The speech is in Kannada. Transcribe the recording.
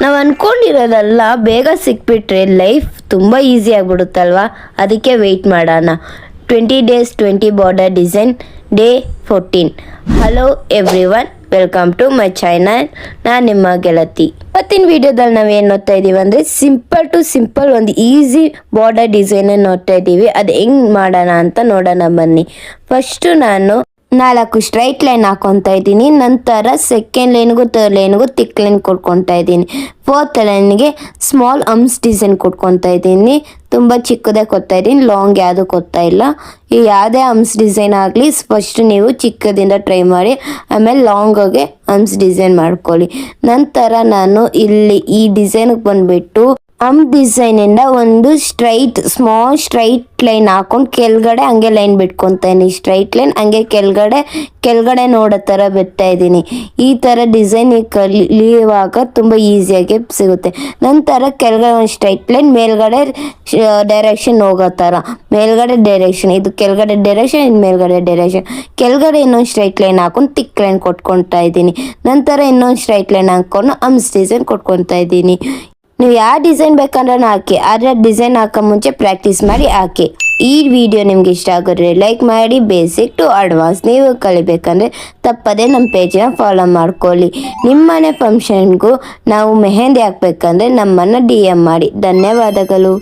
ನಾವು ಅಂದ್ಕೊಂಡಿರೋದೆಲ್ಲ ಬೇಗ ಸಿಕ್ಬಿಟ್ರೆ ಲೈಫ್ ತುಂಬ ಈಸಿ ಆಗಿಬಿಡುತ್ತಲ್ವ. ಅದಕ್ಕೆ ವೆಯ್ಟ್ ಮಾಡೋಣ. 20 days 20 border design day 14. Hello everyone, welcome to my channel. ನಾನು ನಿಮ್ಮ ಗೆಳತಿ. ಇವತ್ತಿನ ವಿಡಿಯೋದಲ್ಲಿ ನಾವೇನು ನೋಡ್ತಾ ಇದ್ದೀವಿ ಅಂದರೆ ಸಿಂಪಲ್ ಒಂದು ಈಸಿ ಬಾರ್ಡರ್ ಡಿಸೈನ್ ನೋಡ್ತಾ ಇದ್ದೀವಿ. ಅದು ಹೆಂಗೆ ಮಾಡೋಣ ಅಂತ ನೋಡೋಣ ಬನ್ನಿ. ಫಸ್ಟು ನಾನು 4 ಸ್ಟ್ರೈಟ್ ಲೈನ್ ಹಾಕೊತಾ ಇದ್ದೀನಿ. ನಂತರ ಸೆಕೆಂಡ್ ಲೈನ್ಗೂ ಥರ್ಡ್ ಲೈನ್ಗೂ ತಿಕ್ ಲೈನ್ ಕೊಟ್ಕೊತಾ ಇದ್ದೀನಿ. ಫೋರ್ತ್ ಲೈನ್ಗೆ ಸ್ಮಾಲ್ ಅಮ್ಸ್ ಡಿಸೈನ್ ಕೊಟ್ಕೊತಾ ಇದ್ದೀನಿ. ತುಂಬ ಚಿಕ್ಕದೇ ಕೊಡ್ತಾ ಇದ್ದೀನಿ, ಲಾಂಗ್ ಯಾವುದು ಕೊಡ್ತಾ ಇಲ್ಲ. ಈ ಯಾವುದೇ ಅಮ್ಸ್ ಡಿಸೈನ್ ಆಗಲಿ ಫಸ್ಟ್ ನೀವು ಚಿಕ್ಕದಿಂದ ಟ್ರೈ ಮಾಡಿ, ಆಮೇಲೆ ಲಾಂಗಾಗಿ ಅಮ್ಸ್ ಡಿಸೈನ್ ಮಾಡ್ಕೊಳ್ಳಿ. ನಂತರ ನಾನು ಇಲ್ಲಿ ಈ ಡಿಸೈನ್ಗೆ ಬಂದುಬಿಟ್ಟು ಡಿಸೈನಿಂದ ಒಂದು ಸ್ಮಾಲ್ ಸ್ಟ್ರೈಟ್ ಲೈನ್ ಹಾಕೊಂಡು ಕೆಳಗಡೆ ಹಂಗೆ ಲೈನ್ ಬಿಟ್ಕೊತಾ ಇದ್ದೀನಿ. ಸ್ಟ್ರೈಟ್ ಲೈನ್ ಹಂಗೆ ಕೆಳಗಡೆ ನೋಡೋ ಥರ ಬಿಡ್ತಾ ಇದ್ದೀನಿ. ಈ ಥರ ಡಿಸೈನ್ ಕಲಿಯುವಾಗ ತುಂಬ ಈಸಿಯಾಗಿ ಸಿಗುತ್ತೆ. ನಂತರ ಕೆಳಗಡೆ ಒಂದು ಸ್ಟ್ರೈಟ್ ಲೈನ್, ಮೇಲ್ಗಡೆ ಡೈರೆಕ್ಷನ್ ಹೋಗೋ ಥರ. ಮೇಲ್ಗಡೆ ಡೈರೆಕ್ಷನ್, ಇದು ಕೆಳಗಡೆ ಡೈರೆಕ್ಷನ್, ಇದು ಮೇಲ್ಗಡೆ ಡೈರೆಕ್ಷನ್. ಕೆಳಗಡೆ ಇನ್ನೊಂದು ಸ್ಟ್ರೈಟ್ ಲೈನ್ ಹಾಕೊಂಡು ತಿಕ್ ಲೈನ್ ಕೊಟ್ಕೊತಾ ಇದ್ದೀನಿ. ನಂತರ ಇನ್ನೊಂದು ಸ್ಟ್ರೈಟ್ ಲೈನ್ ಹಾಕೊಂಡು ಅಮ್ಸ್ ಡಿಸೈನ್ ಕೊಟ್ಕೊತಾ ಇದ್ದೀನಿ. ನೀವು ಯಾವ ಡಿಸೈನ್ ಬೇಕಂದ್ರೆ ಹಾಕಿ, ಆದರೆ ಡಿಸೈನ್ ಹಾಕೋ ಮುಂಚೆ ಪ್ರಾಕ್ಟೀಸ್ ಮಾಡಿ ಹಾಕಿ. ಈ ವಿಡಿಯೋ ನಿಮ್ಗೆ ಇಷ್ಟ ಆಗಿದ್ರೆ ಲೈಕ್ ಮಾಡಿ. ಬೇಸಿಕ್ ಟು ಅಡ್ವಾನ್ಸ್ ನೀವು ಕಲಿಬೇಕಂದ್ರೆ ತಪ್ಪದೇ ನಮ್ಮ ಪೇಜನ್ನ ಫಾಲೋ ಮಾಡ್ಕೊಳ್ಳಿ. ನಿಮ್ಮನೆ ಫಂಕ್ಷನ್ಗೂ ನಾವು ಮೆಹಂದಿ ಹಾಕ್ಬೇಕಂದ್ರೆ ನಮ್ಮನ್ನು DM ಮಾಡಿ. ಧನ್ಯವಾದಗಳು.